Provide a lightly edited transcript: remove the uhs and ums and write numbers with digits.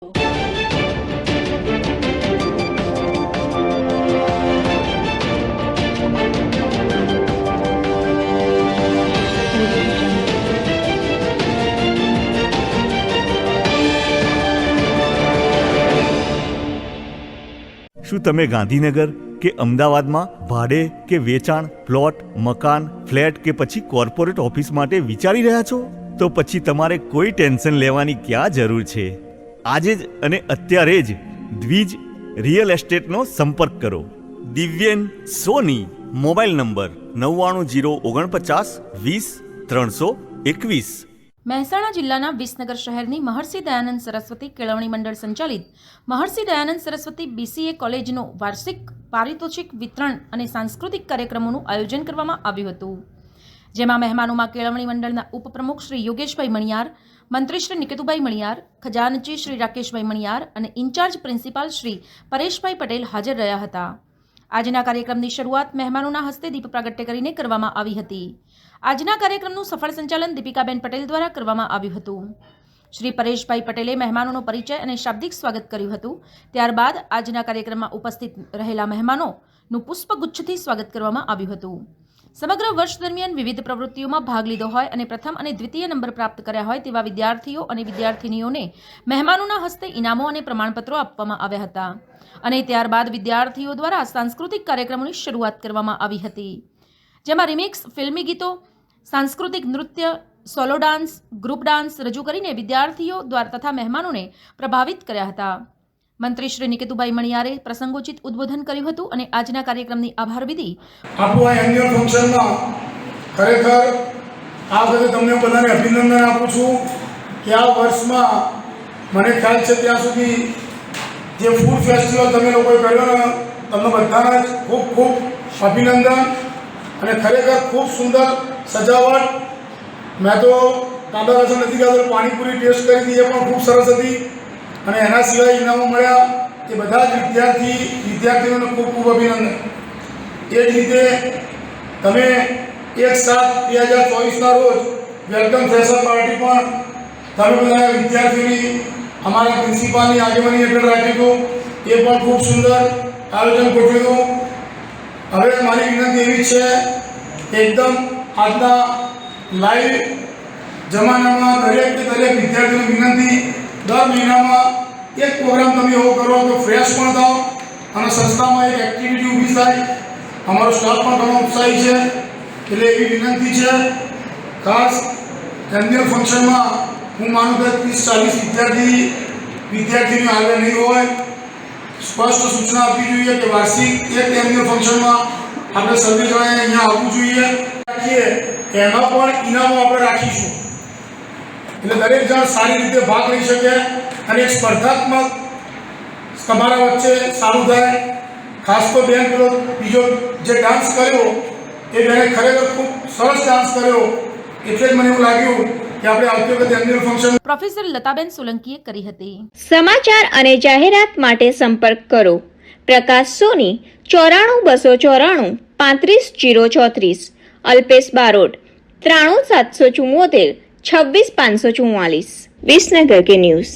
શું તમે ગાંધીનગર કે અમદાવાદમાં ભાડે કે વેચાણ પ્લોટ, મકાન, ફ્લેટ કે પછી કોર્પોરેટ ઓફિસ માટે વિચારી રહ્યા છો? તો પછી તમારે કોઈ ટેન્શન લેવાની ક્યાં જરૂર છે? આજે જ અને અત્યારે જ દ્વિજ રિયલ એસ્ટેટનો સંપર્ક કરો. દિવ્યેન સોની. Mobile number 9949200321. મહેસાણા જિલ્લાના વિસનગર શહેરની મહર્ષિ દયાનંદ સરસ્વતી કેળવણી મંડળ સંચાલિત મહર્ષિ દયાનંદ સરસ્વતી BCA કોલેજનો વાર્ષિક પારિતોષિક વિતરણ અને સાંસ્કૃતિક કાર્યક્રમોનું આયોજન કરવામાં આવ્યું હતું, જેમાં મહેમાનોમાં કેળવણી મંડળના ઉપપ્રમુખ શ્રી યોગેશભાઈ મણિયાર, મંત્રી શ્રી નિકેતુભાઈ મણિયાર, ખજાનચી શ્રી રાકેશભાઈ મણિયાર અને ઇન્ચાર્જ પ્રિન્સિપાલ શ્રી પરેશભાઈ પટેલ હાજર રહ્યા હતા. આજના કાર્યક્રમની શરૂઆત મહેમાનોના હસ્તે દીપ પ્રાગટ્ય કરીને કરવામાં આવી હતી. આજના કાર્યક્રમનું સફળ સંચાલન દીપિકાબેન પટેલ દ્વારા કરવામાં આવ્યું હતું. શ્રી પરેશભાઈ પટેલે મહેમાનોનો પરિચય અને શાબ્દિક સ્વાગત કર્યું હતું. ત્યારબાદ આજના કાર્યક્રમમાં ઉપસ્થિત રહેલા મહેમાનોનું પુષ્પગુચ્છથી સ્વાગત કરવામાં આવ્યું હતું. સમગ્ર વર્ષ દરમિયાન વિવિધ પ્રવૃત્તિઓમાં ભાગ લીધો હોય અને પ્રથમ અને દ્વિતીય નંબર પ્રાપ્ત કર્યા હોય તેવા વિદ્યાર્થીઓ અને વિદ્યાર્થિનીઓને મહેમાનોના હસ્તે ઇનામો અને પ્રમાણપત્રો આપવામાં આવ્યા હતા અને ત્યારબાદ વિદ્યાર્થીઓ દ્વારા સાંસ્કૃતિક કાર્યક્રમોની શરૂઆત કરવામાં આવી હતી, જેમાં રિમિક્સ, ફિલ્મી ગીતો, સાંસ્કૃતિક નૃત્ય, સોલો ડાન્સ, ગ્રુપ ડાન્સ રજૂ કરીને વિદ્યાર્થીઓ દ્વારા તથા મહેમાનોને પ્રભાવિત કર્યા હતા. મંત્રી શ્રી નિકેતુભાઈ મણિયારે પ્રસંગોચિત ઉદ્બોધન કર્યું હતું અને આજના કાર્યક્રમની આભાર વિધિ આપણું આ એન્યુઅલ ફંક્શનમાં ખરેખર આ વખતે તમને બધાને અભિનંદન આપું છું કે આ વર્ષમાં મને ખ્યાલ છે ત્યાં સુધી જે ફૂડ ફેસ્ટિવલ તમે લોકોએ કર્યો ને તમને બધાને ખૂબ ખૂબ અભિનંદન અને ખરેખર ખૂબ સુંદર સજાવટ. મેં તો કાંદા રસમ નથી ખાતો, પાણીપુરી ટેસ્ટ કરી હતી, એ પણ ખૂબ સરસ હતી અને એના સિવાય ઇનામો મળ્યા એ બધા જ વિદ્યાર્થીઓને ખૂબ ખૂબ અભિનંદન. એ જ રીતે તમે 1/7/2024ના રોજ વેલકમ ફ્રેશર પાર્ટી પણ તમે બધા વિદ્યાર્થીઓની અમારા પ્રિન્સિપાલની આગેવાની હેઠળ રાખ્યું હતું. એ પણ ખૂબ સુંદર આયોજન ગોઠવ્યું. હવે મારી વિનંતી એવી છે કે એકદમ આજના લાઈવ જમાનામાં દરેક વિદ્યાર્થીઓની વિનંતી, દર મહિનામાં એક પ્રોગ્રામ તમે એવો કરો તો ફ્રેશ પણ થાવ અને સંસ્થામાં એક એક્ટિવિટી ઊભી થાય. અમારો સ્ટાફ પણ ઘણો ઉત્સાહી છે, એટલે એવી વિનંતી છે. ખાસ એન્યુઅલ ફંક્શનમાં હું માનું કે 30-40 વિદ્યાર્થીઓની આગળ નહીં હોય. સ્પષ્ટ સૂચના આપવી જોઈએ કે વાર્ષિક એક એન્યુઅલ ફંક્શનમાં આપણે સર્વે જણાએ અહીંયા આવવું જોઈએ. એમાં પણ ઇનામો આપણે રાખીશું એટલે દરેક જણ સારી રીતે ભાગ લઈ શકે અને એક સ્પર્ધાત્મક તમારા વચ્ચે સારું થાય. ખાસ તો બેન પેલો બીજો જે ડાન્સ કર્યો એ બેને ખરેખર ખૂબ સરસ ડાન્સ કર્યો, એટલે જ મને એવું લાગ્યું કે આપણે આવતી વખતે એન્યુઅલ ફંક્શન. પ્રોફેસર લતાબેન સોલંકીએ કરી હતી. સમાચાર અને જાહેરાત માટે સંપર્ક કરો પ્રકાશ સોની 94 294 35 034, અલ્પેશ બારોટ 93 774 26 544. વિસનગર કે ન્યૂઝ.